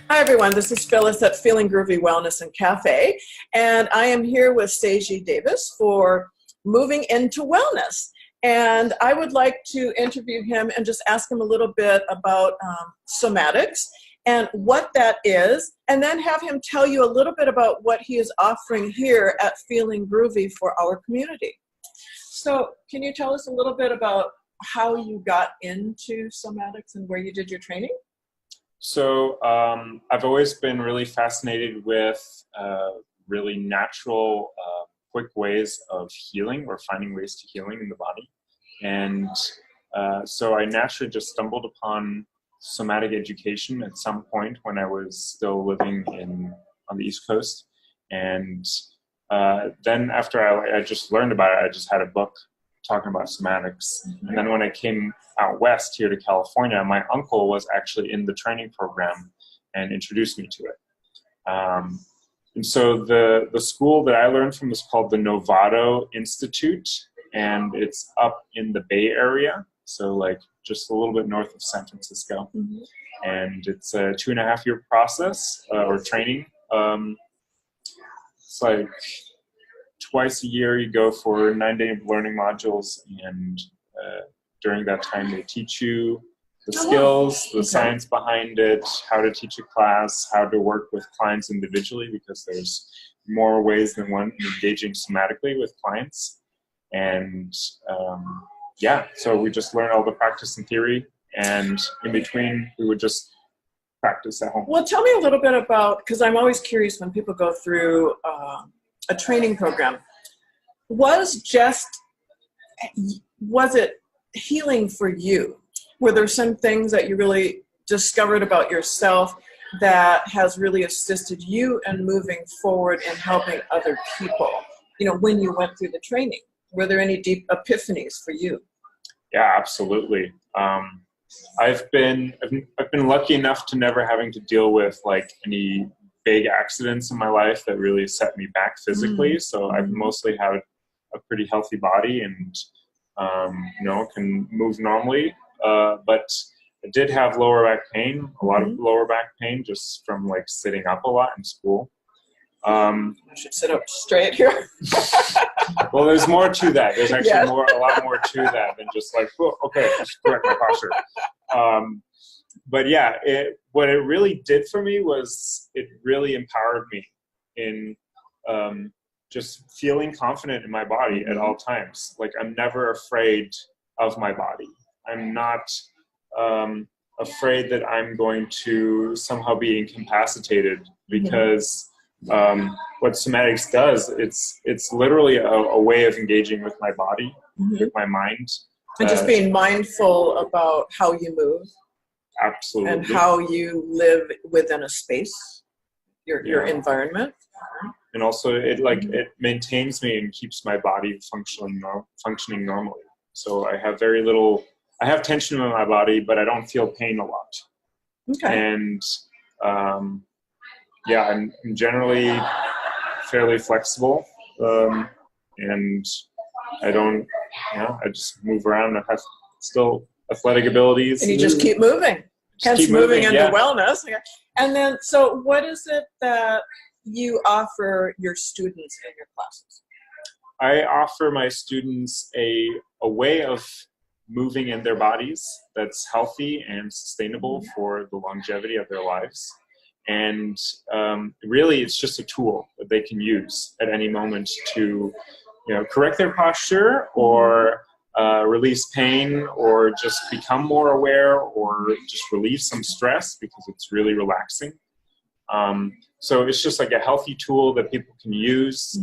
Hi everyone, this is Phyllis at Feeling Groovy Wellness and Cafe, and I am here with Seiju Davis for Moving into Wellness. And I would like to interview him and just ask him a little bit about somatics and what that is, and then have him tell you a little bit about what he is offering here at Feeling Groovy for our community. So can you tell us a little bit about how you got into somatics and where you did your training? So I've always been really fascinated with really natural, quick ways of healing or finding ways to healing in the body. And so I naturally just stumbled upon somatic education at some point when I was still living on the East Coast. And then after I just learned about it, I just had a book talking about somatics. And then when I came out west here to California, my uncle was actually in the training program and introduced me to it. And so the school that I learned from is called the Novato Institute, and it's up in the Bay Area, so like just a little bit north of San Francisco. And it's a 2.5-year process or training. It's like twice a year you go for 9-day learning modules, and during that time they teach you the skills, the science behind it, how to teach a class, how to work with clients individually, because there's more ways than one engaging somatically with clients. And so we just learn all the practice and theory, and in between we would just practice at home. Well, tell me a little bit about, because I'm always curious when people go through a training program, was it healing for you? Were there some things that you really discovered about yourself that has really assisted you in moving forward and helping other people, when you went through the training? Were there any deep epiphanies for you? Yeah, absolutely. I've been lucky enough to never having to deal with like any big accidents in my life that really set me back physically. So I've mostly had a pretty healthy body and, can move normally. But I did have lower back pain, a lot of lower back pain just from like sitting up a lot in school. I should sit up straight here. Well, there's more to that. There's actually a lot more to that than just like, oh, okay, just correct my posture. But yeah, what it really did for me was it really empowered me in just feeling confident in my body at all times. Like I'm never afraid of my body. I'm not afraid that I'm going to somehow be incapacitated, because what somatics does, it's literally a way of engaging with my body, with my mind. And just being mindful about how you move. Absolutely. And how you live within a space, your environment. And also it maintains me and keeps my body functioning normally. So I have tension in my body, but I don't feel pain a lot. Okay. And I'm generally fairly flexible, and I just move around. I have still athletic abilities. And you just keep moving. Hence moving into wellness. And then, so what is it that you offer your students in your classes? I offer my students a way of moving in their bodies that's healthy and sustainable for the longevity of their lives. And really, it's just a tool that they can use at any moment to, correct their posture or release pain, or just become more aware, or just relieve some stress, because it's really relaxing. So it's just like a healthy tool that people can use.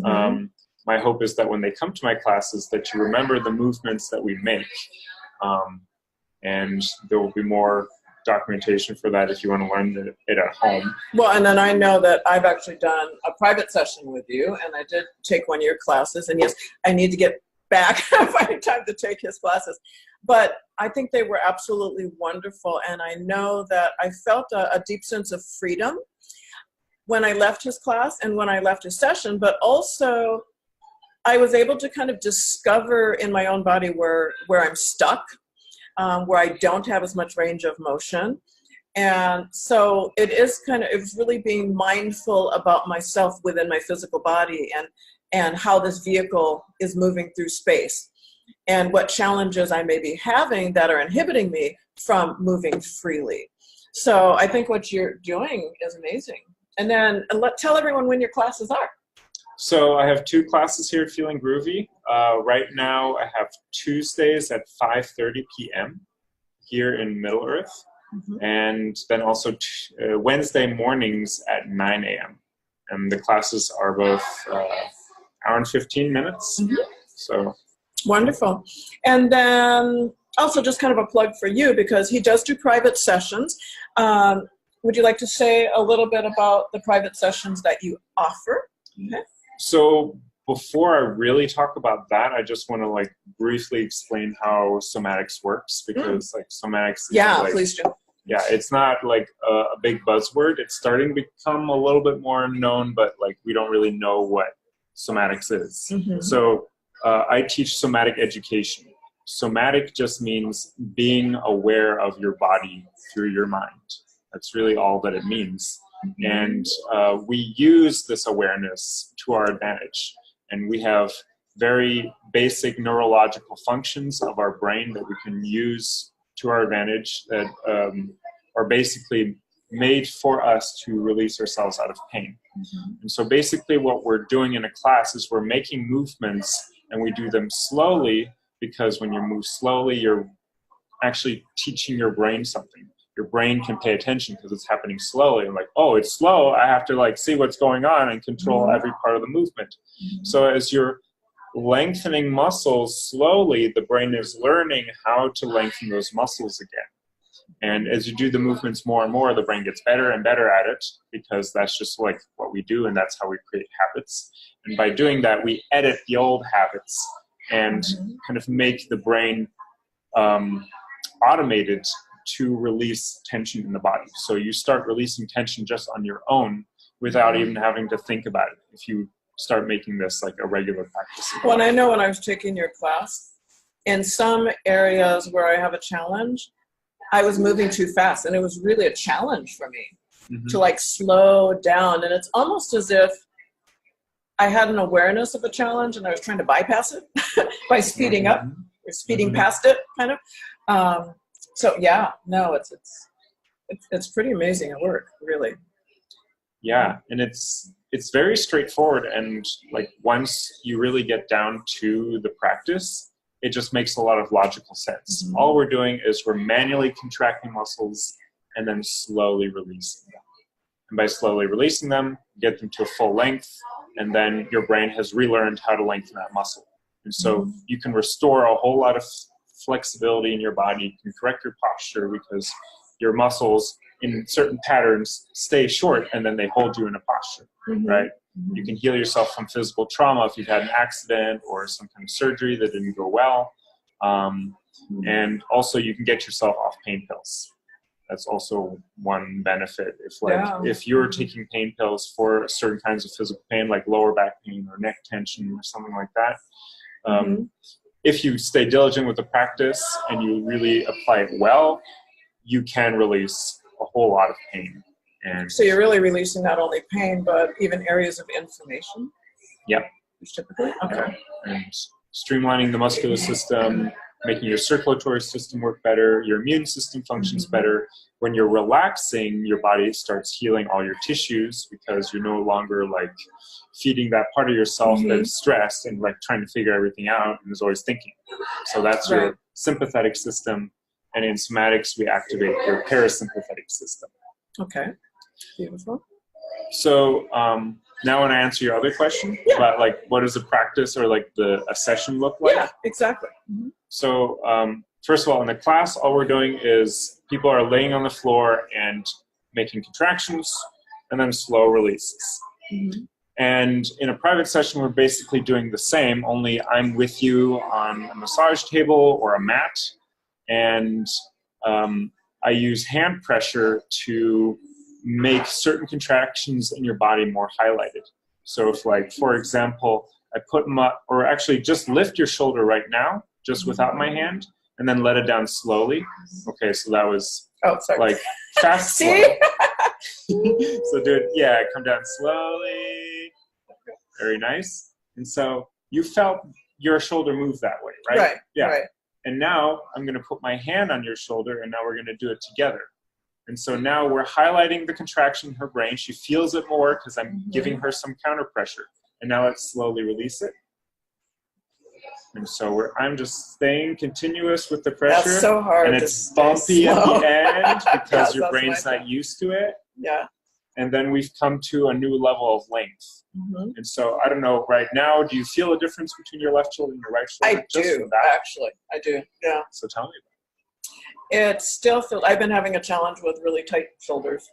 My hope is that when they come to my classes, that you remember the movements that we make. And there will be more documentation for that if you want to learn it at home. Well, and then I know that I've actually done a private session with you, and I did take one of your classes. And yes, I need to get back finding time to take his classes. But I think they were absolutely wonderful. And I know that I felt a deep sense of freedom when I left his class and when I left his session, but also I was able to kind of discover in my own body where I'm stuck, where I don't have as much range of motion. And so it's really being mindful about myself within my physical body and how this vehicle is moving through space and what challenges I may be having that are inhibiting me from moving freely. So I think what you're doing is amazing. And then tell everyone when your classes are. So I have 2 classes here at Feeling Groovy. Right now I have Tuesdays at 5:30 p.m. here in Middle Earth. And then also Wednesday mornings at 9 a.m. And the classes are both hour and 15 minutes. So wonderful. And then also just kind of a plug for you, because he does do private sessions. Would you like to say a little bit about the private sessions that you offer? Okay. So before I really talk about that, I just want to briefly explain how Somatics works, because Somatics is please do. Yeah, it's not a big buzzword. It's starting to become a little bit more known, but we don't really know what Somatics is. So I teach somatic education. Somatic just means being aware of your body through your mind. That's really all that it means. And we use this awareness to our advantage. And we have very basic neurological functions of our brain that we can use to our advantage that are basically made for us to release ourselves out of pain. And so basically what we're doing in a class is we're making movements, and we do them slowly, because when you move slowly, you're actually teaching your brain something. Your brain can pay attention because it's happening slowly. And oh, it's slow. I have to see what's going on and control every part of the movement. So as you're lengthening muscles slowly, the brain is learning how to lengthen those muscles again. And as you do the movements more and more, the brain gets better and better at it, because that's just what we do, and that's how we create habits. And by doing that, we edit the old habits and kind of make the brain automated to release tension in the body. So you start releasing tension just on your own without even having to think about it, if you start making this a regular practice. Well, I know when I was taking your class, in some areas where I have a challenge, I was moving too fast, and it was really a challenge for me to slow down. And it's almost as if I had an awareness of a challenge and I was trying to bypass it by speeding up or speeding past it, kind of. So yeah, no, it's pretty amazing at work, really. Yeah, and it's very straightforward, and once you really get down to the practice, it just makes a lot of logical sense. All we're doing is we're manually contracting muscles and then slowly releasing them. And by slowly releasing them, get them to a full length, and then your brain has relearned how to lengthen that muscle. And so you can restore a whole lot of flexibility in your body. You can correct your posture, because your muscles in certain patterns stay short, and then they hold you in a posture, right? You can heal yourself from physical trauma if you've had an accident or some kind of surgery that didn't go well. And also you can get yourself off pain pills. That's also one benefit. If you're taking pain pills for certain kinds of physical pain, like lower back pain or neck tension or something like that, if you stay diligent with the practice and you really apply it well, you can release a whole lot of pain. And so you're really releasing not only pain, but even areas of inflammation? Yep. Typically? Okay. And streamlining the muscular system, making your circulatory system work better, your immune system functions better. When you're relaxing, your body starts healing all your tissues, because you're no longer feeding that part of yourself that is stressed and trying to figure everything out and is always thinking. So that's your sympathetic system. And in somatics, we activate your parasympathetic system. Okay. Beautiful. So now I want to answer your other question about what does a practice or a session look like? Yeah, exactly. So first of all, in the class, all we're doing is people are laying on the floor and making contractions and then slow releases. And in a private session, we're basically doing the same, only I'm with you on a massage table or a mat, and I use hand pressure to make certain contractions in your body more highlighted. So if for example, I put them up, or actually just lift your shoulder right now, just without my hand, and then let it down slowly. Okay, so that was like fast. See? So do it, yeah, come down slowly. Very nice. And so you felt your shoulder move that way, right? Right, yeah. Right. And now I'm going to put my hand on your shoulder, and now we're going to do it together. And so now we're highlighting the contraction in her brain. She feels it more because I'm giving her some counter pressure. And now let's slowly release it. And so I'm just staying continuous with the pressure. That's so hard. And it's bumpy at the end because your brain's not used to it. Yeah. And then we've come to a new level of length. And so I don't know, right now, do you feel a difference between your left shoulder and your right shoulder? I do, actually. I do, yeah. So tell me about it. It still feels, I've been having a challenge with really tight shoulders,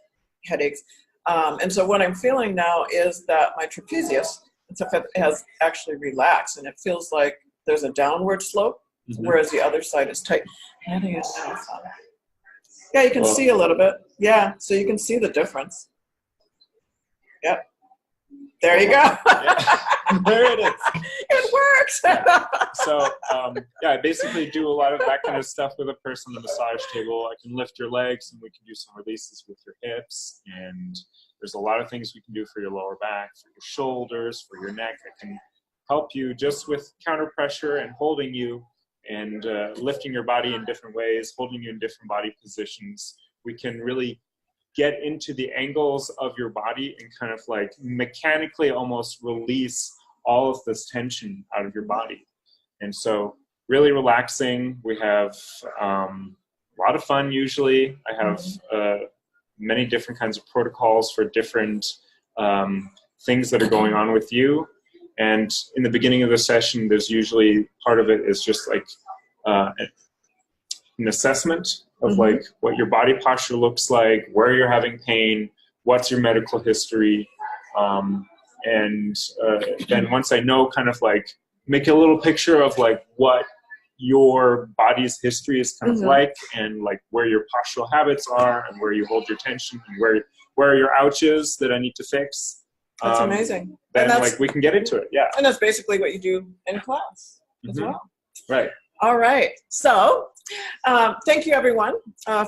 headaches. And so what I'm feeling now is that my trapezius has actually relaxed, and it feels like there's a downward slope, whereas the other side is tight. Heading it now. Yeah, you can see a little bit. Yeah, so you can see the difference. Yep. There you go. Yeah. There it is. It works. So, yeah, I basically do a lot of that kind of stuff with a person on the massage table. I can lift your legs, and we can do some releases with your hips. And there's a lot of things we can do for your lower back, for your shoulders, for your neck. I can help you just with counter pressure and holding you and lifting your body in different ways, holding you in different body positions. We can really get into the angles of your body and kind of like mechanically almost release all of this tension out of your body. And so really relaxing. We have a lot of fun usually. I have many different kinds of protocols for different things that are going on with you. And in the beginning of the session, there's usually part of it is just like an assessment of like what your body posture looks like, where you're having pain, what's your medical history. And then once I know kind of like make a little picture of like what your body's history is kind of like and like where your postural habits are and where you hold your tension and where are your ouches that I need to fix. That's amazing. Then like we can get into it. Yeah. And that's basically what you do in class as well. Right. All right. So thank you, everyone,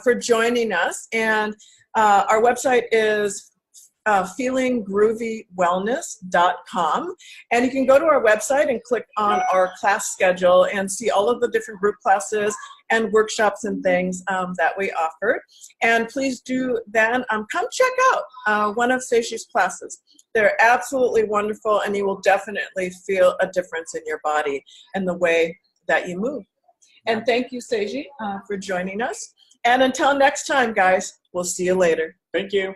for joining us. And our website is feelinggroovywellness.com. And you can go to our website and click on our class schedule and see all of the different group classes and workshops and things that we offer. And please do then come check out one of Seiju's classes. They're absolutely wonderful, and you will definitely feel a difference in your body and the way that you move. And thank you, Seiju, for joining us. And until next time, guys, we'll see you later. Thank you.